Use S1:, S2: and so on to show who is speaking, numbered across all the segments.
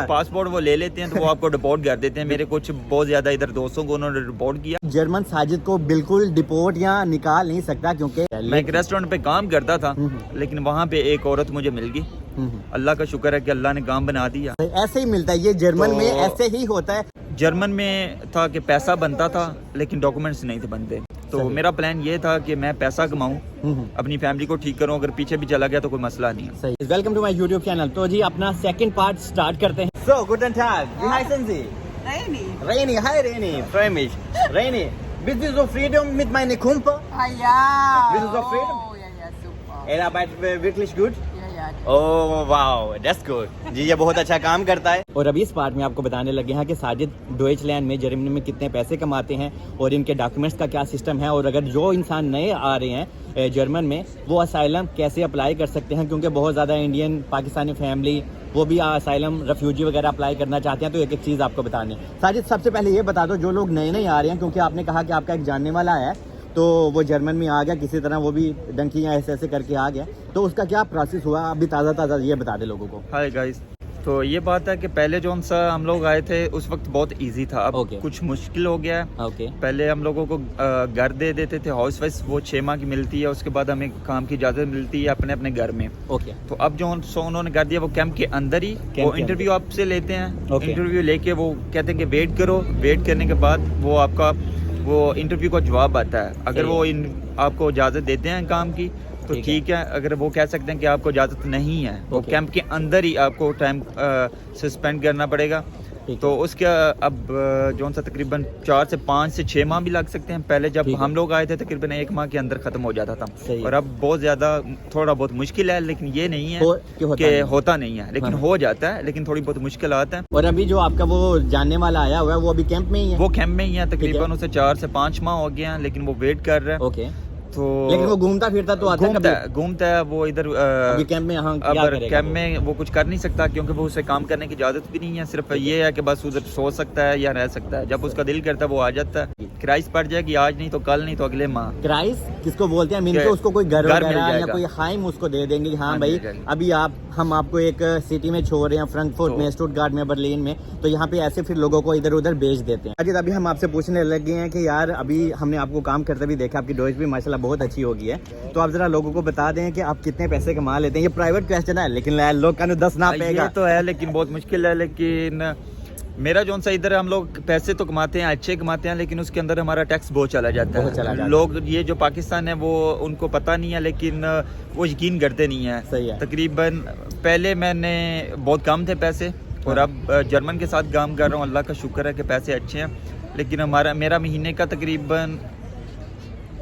S1: Passport وہ لے لیتے ہیں تو وہ آپ کو ڈپورٹ کر دیتے ہیں. میرے کچھ بہت زیادہ ادھر دوستوں کو انہوں نے ڈپورٹ کیا.
S2: جرمن ساجد کو بالکل ڈپورٹ یا نکال نہیں سکتا کیونکہ
S1: میں ایک ریسٹورینٹ پہ کام کرتا تھا لیکن وہاں پہ ایک عورت مجھے مل گئی. اللہ کا شکر ہے کہ اللہ نے کام بنا دیا.
S2: ایسے ہی ملتا ہے یہ جرمن میں, ایسے ہی ہوتا ہے.
S1: جرمن میں تھا کہ پیسہ بنتا تھا لیکن ڈاکومنٹس نہیں تھے بنتے. تو میرا پلان یہ تھا کہ میں پیسہ کماؤں, اپنی فیملی کو ٹھیک کروں, اگر پیچھے بھی چلا گیا تو کوئی مسئلہ نہیں ہے.
S2: صحیح. Welcome to my YouTube channel. تو جی اپنا سیکنڈ پارٹ سٹارٹ کرتے ہیں. سو گوڈن ٹاگ, wie heißen Sie? Reini, hi Reini, freue mich. Reini, bist du so zufrieden mit meinem Kumpel?
S3: Ah ja.
S2: Bist du zufrieden?
S3: Oh, ja, ja, super.
S2: Er arbeitet wirklich gut?
S3: Ja, ja.
S2: Oh wow, that's good. جی یہ بہت اچھا کام کرتا ہے. اور ابھی اس part میں آپ کو بتانے لگے ہیں کہ ساجد ڈوئچ لینڈ میں جرمنی میں کتنے پیسے کماتے ہیں اور ان کے ڈاکومنٹس کا کیا سسٹم ہے, اور اگر جو انسان نئے آ رہے ہیں جرمن میں وہ اسائلم کیسے اپلائی کر سکتے ہیں, کیونکہ بہت زیادہ انڈین پاکستانی فیملی وہ بھی اسائلم ریفیوجی وغیرہ اپلائی کرنا چاہتے ہیں. تو ایک ایک چیز آپ کو بتانے. ساجد سب سے پہلے یہ بتا دو جو لوگ نئے نئے آ رہے ہیں, کیونکہ آپ نے کہا کہ آپ کا ایک جاننے والا ہے تو وہ جرمن میں آ گیا کسی طرح, وہ بھی ڈنکیاں ایسے ایسے کر کے آ گیا, تو اس کا کیا پروسیس ہوا ابھی تازہ یہ بتا دے لوگوں کو.
S1: ہائی گائز, تو یہ بات ہے کہ پہلے جو سا ہم لوگ آئے تھے اس وقت بہت ایزی تھا, اب کچھ مشکل ہو گیا ہے. پہلے ہم لوگوں کو گھر دے دیتے تھے ہاؤس وائف, وہ 6 ماہ کی ملتی ہے, اس کے بعد ہمیں کام کی اجازت ملتی ہے اپنے اپنے گھر میں. تو اب جو انہوں نے کر دیا وہ کیمپ کے اندر ہی وہ انٹرویو آپ سے لیتے ہیں. انٹرویو لے کے وہ کہتے ہیں کہ ویٹ کرو, ویٹ کرنے کے بعد وہ آپ کا وہ انٹرویو کا جواب آتا ہے. اگر وہ آپ کو اجازت دیتے ہیں کام کی تو ٹھیک ہے, اگر وہ کہہ سکتے ہیں کہ آپ کو اجازت نہیں ہے وہ کیمپ کے اندر ہی آپ کو ٹائم سسپینڈ کرنا پڑے گا. تو اس کا اب جو سا تقریباً 4 سے 5 سے 6 ماہ بھی لگ سکتے ہیں. پہلے جب ہم لوگ آئے تھے تقریباً 1 ماہ کے اندر ختم ہو جاتا تھا, اور اب بہت زیادہ تھوڑا بہت مشکل ہے, لیکن یہ نہیں ہے کہ ہوتا نہیں ہے, لیکن ہو جاتا ہے, لیکن تھوڑی بہت مشکلات ہیں.
S2: اور ابھی جو آپ کا وہ جاننے والا آیا ہوا ہے وہ ابھی کیمپ میں ہی ہے؟
S1: وہ کیمپ میں ہی ہے, تقریباً اسے 4 سے 5 ماہ ہو گئے ہیں, لیکن وہ ویٹ کر رہا ہے. تو
S2: لیکن وہ گھومتا پھرتا تو
S1: گھومتا ہے وہ ادھر
S2: کیمپ میں.
S1: کیمپ میں وہ کچھ کر نہیں سکتا کیونکہ وہ اسے کام کرنے کی اجازت بھی نہیں ہے. صرف یہ ہے کہ بس ادھر سو سکتا ہے یا رہ سکتا ہے, جب اس کا دل کرتا ہے وہ آ جاتا ہے. کرائس پڑ جائے گی, آج نہیں تو کل, نہیں تو اگلے ماہ.
S2: کرائس کس کو بولتے ہیں؟ مین کے اس کو کوئی گھر وغیرہ یا کوئی ہائم اس کو دے دیں گے, ہاں بھائی ابھی ہم آپ کو ایک سٹی میں چھوڑ رہے ہیں, فرینکفرٹ میں, اسٹوٹگارٹ میں, برلین میں, تو یہاں پہ ایسے پھر لوگوں کو ادھر ادھر بھیج دیتے ہیں. ابھی ہم آپ سے پوچھنے لگے ہیں کہ یار ابھی ہم نے آپ کو کام کرتے بھی دیکھا, آپ کی ڈوئچ بھی ماشاءاللہ بہت اچھی ہو گئی ہے, تو آپ ذرا لوگوں کو بتا دیں کہ آپ کتنے پیسے کما لیتے ہیں. یہ پرائیویٹ کوسچن ہے لیکن لوگ کا 10 نہ پے گا.
S1: یہ تو ہے لیکن بہت مشکل ہے. لیکن میرا جو سا ادھر ہم لوگ پیسے تو کماتے ہیں, اچھے کماتے ہیں, لیکن اس کے اندر ہمارا ٹیکس بہت چلا جاتا ہے. لوگ یہ جو پاکستان ہے وہ ان کو پتہ نہیں ہے, لیکن وہ یقین کرتے نہیں ہیں. تقریباً پہلے میں نے بہت کم تھے پیسے, اور اب جرمن کے ساتھ کام کر رہا ہوں, اللہ کا شکر ہے کہ پیسے اچھے ہیں. لیکن میرا مہینے کا تقریباً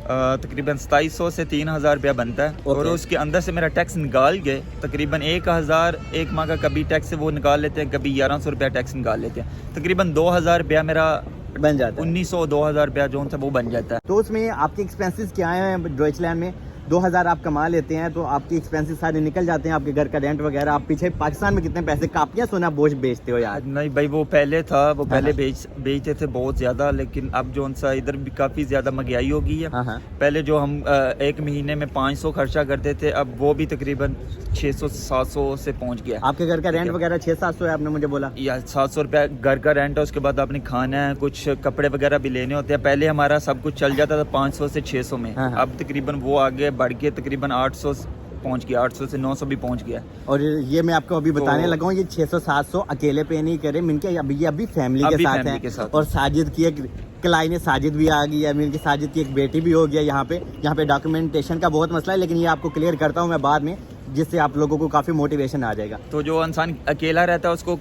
S1: 2700 سے 3000 روپیہ بنتا ہے, اور اس کے اندر سے میرا ٹیکس نکال گئے تقریباً 1000 ایک ماہ کا کبھی ٹیکس سے وہ نکال لیتے ہیں, کبھی 1100 روپیہ ٹیکس نکال لیتے ہیں. تقریباً 2000 روپیہ میرا
S2: بن جاتا ہے,
S1: 1900-2000 روپیہ جو وہ بن جاتا ہے.
S2: تو اس میں آپ کے ایکسپینسز کیا ہیں؟ ڈوئچ لینڈ میں 2000 آپ کما لیتے ہیں تو آپ کی ایکسپینسز سارے نکل جاتے ہیں, آپ کے گھر کا رینٹ وغیرہ. آپ پیچھے پاکستان میں کتنے پیسے کاپیاں سونا بوجھ بیچتے ہو یار؟
S1: نہیں بھائی, وہ پہلے تھا, وہ پہلے بیچتے تھے بہت زیادہ, لیکن اب جو سا ادھر بھی کافی زیادہ مہنگائی ہو گئی ہے. پہلے جو ہم ایک مہینے میں 500 خرچہ کرتے تھے, اب وہ بھی تقریباً 600-700 سے پہنچ گیا. آپ
S2: کے گھر کا رینٹ وغیرہ 600-700 ہے آپ نے مجھے بولا,
S1: یا 700 روپیہ گھر کا رینٹ ہے. اس کے بعد آپ نے کھانا ہے, کچھ کپڑے وغیرہ بھی لینے ہوتے ہیں. پہلے ہمارا سب کچھ چل جاتا تھا 500 سے 600 میں, اب تقریباً وہ آگے بڑھ کے تقریباً 800 پہنچ گیا, 800 سے 900 بھی پہنچ گیا. اور
S2: یہ میں آپ کو ابھی بتانے لگا ہوں, یہ 600-700 اکیلے پے نہیں کرے, من کے ابھی فیملی کے ساتھ ہیں. اور ساجد کی ایک کلائن ساجد بھی آ گئی ہے, من کے ساجد کی ایک بیٹی بھی ہو گیا یہاں پہ ڈاکومنٹیشن کا بہت مسئلہ ہے, لیکن یہ آپ کو کلیئر کرتا ہوں میں بعد میں, جس سے آپ لوگوں کو کافی موٹیویشن آ جائے گا.
S1: تو جو انسان اکیلا رہتا ہے اس کو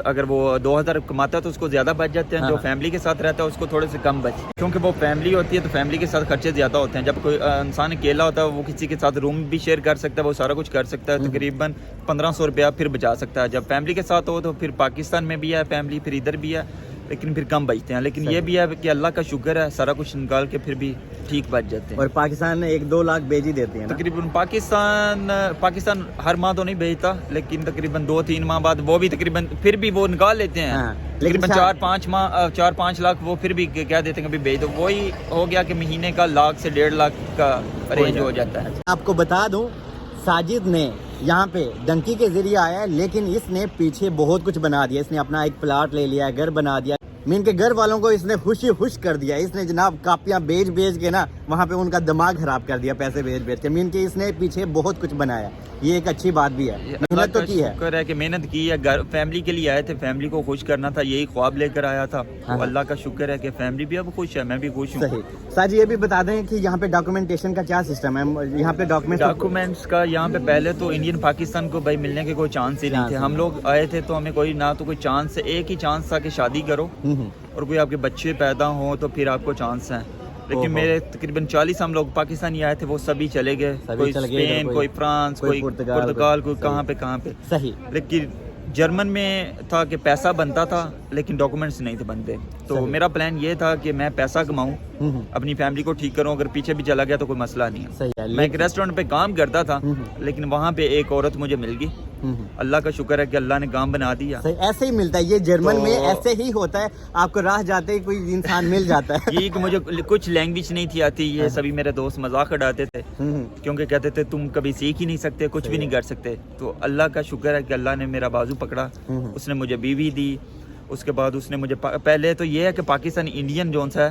S1: اگر وہ 2000 کماتا ہے تو اس کو زیادہ بچ جاتے ہیں. جو فیملی کے ساتھ رہتا ہے اس کو تھوڑے سے کم بچ, کیونکہ وہ فیملی ہوتی ہے تو فیملی کے ساتھ خرچے زیادہ ہوتے ہیں. جب کوئی انسان اکیلا ہوتا ہے وہ کسی کے ساتھ روم بھی شیئر کر سکتا ہے, وہ سارا کچھ کر سکتا ہے, تقریباً 1500 روپیہ پھر بچا سکتا ہے. جب فیملی کے ساتھ ہو تو پھر پاکستان میں بھی ہے فیملی, پھر ادھر بھی ہے, لیکن پھر کم بچتے ہیں. لیکن یہ بھی ہے کہ اللہ کا شکر ہے, سارا کچھ نکال کے پھر بھی ٹھیک بچ جاتے ہیں.
S2: اور پاکستان 1-2 لاکھ بھیج ہی دیتے ہیں
S1: تقریباً. پاکستان ہر ماہ تو نہیں بھیجتا, لیکن تقریباً 2-3 ماہ بعد وہ بھی تقریباً پھر بھی وہ نکال لیتے ہیں. تقریباً 4-5 لاکھ وہ پھر بھی کہہ دیتے ہیں کہ بھیج دو. وہی ہو گیا کہ مہینے کا 1 لاکھ سے 1.5 لاکھ کا رینج ہو جاتا ہے.
S2: آپ کو بتا دوں, ساجد نے یہاں پہ ڈنکی کے ذریعے آیا ہے، لیکن اس نے پیچھے بہت کچھ بنا دیا. اس نے اپنا ایک پلاٹ لے لیا، گھر بنا دیا. مین کے گھر والوں کو اس نے خوش کر دیا. اس نے جناب کاپیاں بیچ کے نا وہاں پہ ان کا دماغ خراب کر دیا، پیسے بیچ کے. مین کے اس نے پیچھے بہت کچھ بنایا. یہ ایک اچھی بات بھی ہے. محنت تو کی ہے.
S1: شکر ہے کہ محنت کی ہے. گھر فیملی کے لیے آئے تھے، فیملی کو خوش کرنا تھا، یہی خواب لے کر آیا تھا. اللہ کا شکر ہے کہ فیملی بھی اب خوش ہے، میں بھی خوش ہوں.
S2: صحیح. ساجد یہ بھی بتا دیں کہ یہاں پہ ڈاکومنٹیشن کا کیا سسٹم ہے؟ یہاں پہ
S1: ڈاکومنٹس کا یہاں پہ پہلے تو انڈین پاکستان کو بھائی ملنے کے کوئی چانس ہی نہیں تھے. ہم لوگ آئے تھے تو ہمیں کوئی نہ تو کوئی چانس، ایک ہی چانس تھا کہ شادی کرو اور کوئی آپ کے بچے پیدا ہوں تو پھر آپ کو چانس ہیں. لیکن میرے تقریباً 40 ہم لوگ پاکستانی آئے تھے، وہ سبھی چلے گئے. کوئی اسپین، کوئی فرانس، کوئی پرتگال، کوئی کہاں پہ.
S2: صحیح.
S1: لیکن جرمن میں تھا کہ پیسہ بنتا تھا لیکن ڈاکومنٹس نہیں تھے بنتے. تو میرا پلان یہ تھا کہ میں پیسہ کماؤں، اپنی فیملی کو ٹھیک کروں. اگر پیچھے بھی چلا گیا تو کوئی مسئلہ نہیں ہے. میں ایک ریسٹورینٹ پہ کام کرتا تھا لیکن وہاں پہ ایک عورت مجھے مل گئی. اللہ کا شکر ہے کہ اللہ نے کام بنا دیا.
S2: ایسے ہی ملتا ہے، یہ جرمن میں ایسے ہی ہوتا ہے. آپ کو راہ جاتے ہی کوئی انسان مل جاتا ہے.
S1: یہ کہ مجھے کچھ لینگویج نہیں تھی آتی، یہ سبھی میرے دوست مذاق اڑاتے تھے کیونکہ کہتے تھے تم کبھی سیکھ ہی نہیں سکتے، کچھ بھی نہیں کر سکتے. تو اللہ کا شکر ہے کہ اللہ نے میرا بازو پکڑا. اس نے مجھے بیوی دی. اس کے بعد اس نے مجھے پہلے تو یہ ہے کہ پاکستانی انڈین جونس ہے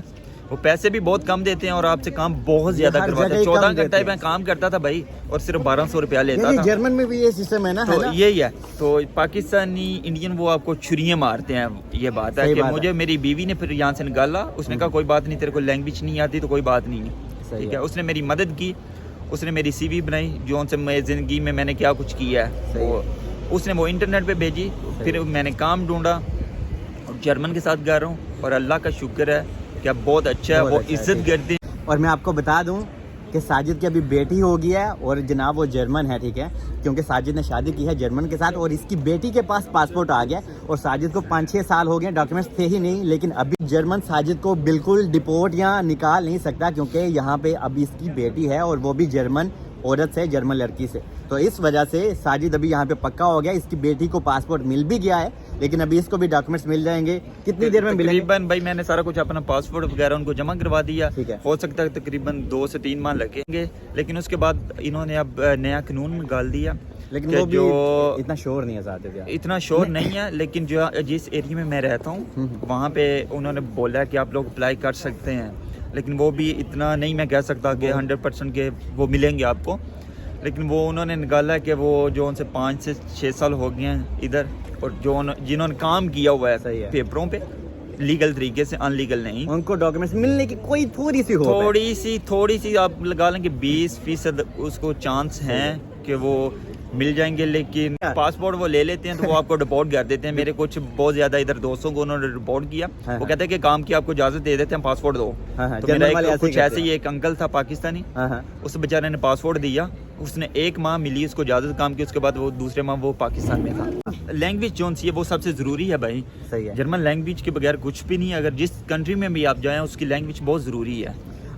S1: وہ پیسے بھی بہت کم دیتے ہیں اور آپ سے کام بہت زیادہ کرواتے ہیں. 14 گھنٹے میں کام کرتا تھا بھائی اور صرف 1200 روپیہ لیتا تھا.
S2: جرمن میں بھی یہ سسٹم ہے نا.
S1: تو یہی ہے. تو پاکستانی انڈین وہ آپ کو چھریاں مارتے ہیں. یہ بات ہے کہ مجھے میری بیوی نے پھر یہاں سے نکالا. اس نے کہا کوئی بات نہیں، تیرے کو لینگویج نہیں آتی تو کوئی بات نہیں. ٹھیک ہے. اس نے میری مدد کی. اس نے میری سی وی بنائی جو سے میں زندگی میں نے کیا کچھ کیا ہے اس نے وہ انٹرنیٹ پہ بھیجی. پھر میں نے کام ڈھونڈا اور جرمن کے ساتھ گا رہا ہوں اور اللہ کا شکر ہے کہ اب بہت اچھا ہے. وہ عزت کرتے ہیں.
S2: اور میں آپ کو بتا دوں کہ ساجد کی ابھی بیٹی ہو گئی ہے اور جناب وہ جرمن ہے. ٹھیک ہے. کیونکہ ساجد نے شادی کی ہے جرمن کے ساتھ اور اس کی بیٹی کے پاس پاسپورٹ آ گیا اور ساجد کو 5-6 سال ہو گئے، ڈاکیومنٹس تھے ہی نہیں. لیکن ابھی جرمن ساجد کو بالکل ڈپورٹ یا نکال نہیں سکتا کیونکہ یہاں پہ ابھی اس کی بیٹی ہے اور وہ بھی جرمن عورت سے، جرمن لڑکی سے. تو اس وجہ سے ساجد ابھی یہاں پہ پکا ہو گیا. اس کی بیٹی کو پاسپورٹ مل بھی گیا ہے لیکن ابھی اس کو بھی ڈاکومنٹس مل جائیں گے. کتنی دیر میں ملیں گے؟
S1: تقریباً بھائی میں نے سارا کچھ اپنا پاسپورٹ وغیرہ ان کو جمع کروا دیا. ہو سکتا ہے تقریباً 2 سے 3 ماہ لگیں گے. لیکن اس کے بعد انہوں نے اب نیا قانون نکال دیا.
S2: لیکن وہ بھی اتنا شور نہیں ہے،
S1: اتنا شور نہیں ہے. لیکن جو جس ایریا میں میں رہتا ہوں وہاں پہ انہوں نے بولا کہ آپ لوگ اپلائی کر سکتے ہیں. لیکن وہ بھی اتنا نہیں میں کہہ سکتا کہ 100% کے وہ ملیں گے آپ کو. لیکن وہ انہوں نے نکالا کہ وہ جو ان سے 5 سے 6 سال ہو گئے ہیں ادھر اور جو جنہوں نے کام کیا ہوا ہے پیپروں پہ لیگل طریقے سے، ان لیگل نہیں،
S2: ان کو ڈاکیومنٹس ملنے کی کوئی
S1: تھوڑی سی آپ لگا لیں کہ 20% اس کو چانس ہیں کہ وہ مل جائیں گے. لیکن پاسپورٹ وہ لے لیتے ہیں تو وہ آپ کو ڈپورٹ کر دیتے ہیں. میرے کچھ بہت زیادہ ادھر دوستوں کو انہوں نے ڈپورٹ کیا. وہ کہتے ہیں کہ کام کی آپ کو اجازت دے دیتے ہیں، پاسپورٹ دو. تو میرا کچھ ایسے ہی ایک انکل تھا پاکستانی، اس بیچارے نے پاسپورٹ دیا. اس نے 1 ماہ ملی اس کو اجازت کام کی. اس کے بعد وہ دوسرے ماہ وہ پاکستان میں تھا. لینگویج جو سی ہے وہ سب سے ضروری ہے بھائی. جرمن لینگویج کے بغیر کچھ بھی نہیں. اگر جس کنٹری میں بھی آپ جائیں اس کی لینگویج بہت ضروری ہے.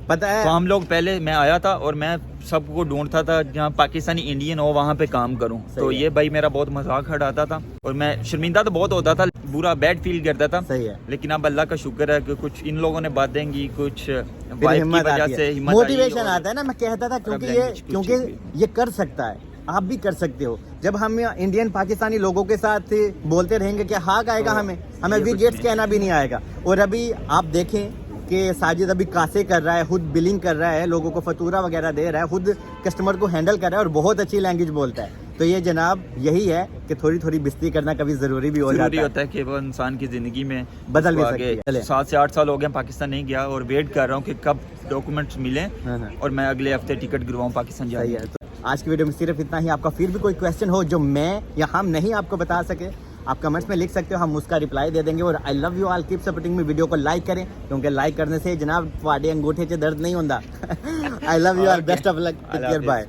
S2: پتہ ہے
S1: تو ہم لوگ پہلے میں آیا تھا اور میں سب کو ڈھونڈتا تھا جہاں پاکستانی انڈین ہو وہاں پہ کام کروں. تو یہ بھائی میرا بہت مذاق اڑاتا تھا اور میں شرمندہ تو بہت ہوتا تھا، برا بیڈ فیل کرتا تھا. لیکن اب اللہ کا شکر ہے کہ کچھ ان لوگوں نے باتیں کی، کچھ وائف کی وجہ سے
S2: موٹیویشن آتا ہے نا. میں کہتا تھا کیونکہ یہ کر سکتا ہے، آپ بھی کر سکتے ہو. جب ہم انڈین پاکستانی لوگوں کے ساتھ بولتے رہیں گے کہ ہاک آئے گا ہمیں وی گیٹس کہنا بھی نہیں آئے گا. اور ابھی آپ دیکھیں کہ ساجد ابھی کاسے کر رہا ہے، خود بلنگ کر رہا ہے، لوگوں کو فاتورہ وغیرہ دے رہا ہے، خود کسٹمر کو ہینڈل کر رہا ہے اور بہت اچھی لینگویج بولتا ہے. تو یہ جناب یہی ہے کہ تھوڑی بستی کرنا کبھی ضروری بھی ہوتا
S1: ہے کہ وہ انسان کی زندگی میں
S2: بدل بھی سکتی ہے.
S1: 7 سے 8 سال ہو گئے پاکستان نہیں گیا اور ویٹ کر رہا ہوں کہ کب ڈاکومنٹس ملیں اور میں اگلے ہفتے ٹکٹ گرواؤں پاکستان جانے.
S2: آج کی ویڈیو میں صرف اتنا ہی. آپ کا پھر بھی کوئی کویسچن ہو جو میں یا ہم نہیں آپ کو بتا سکے، آپ کمنٹس میں لکھ سکتے ہو، ہم اس کا رپلائی دے دیں گے. اور I love you all, keep supporting me. Video کو لائک کریں کیونکہ لائک کرنے سے جناب تھوڑے انگوٹھے 'ਚ درد نہیں ہوتا. I love you all, best of luck, take care, bye.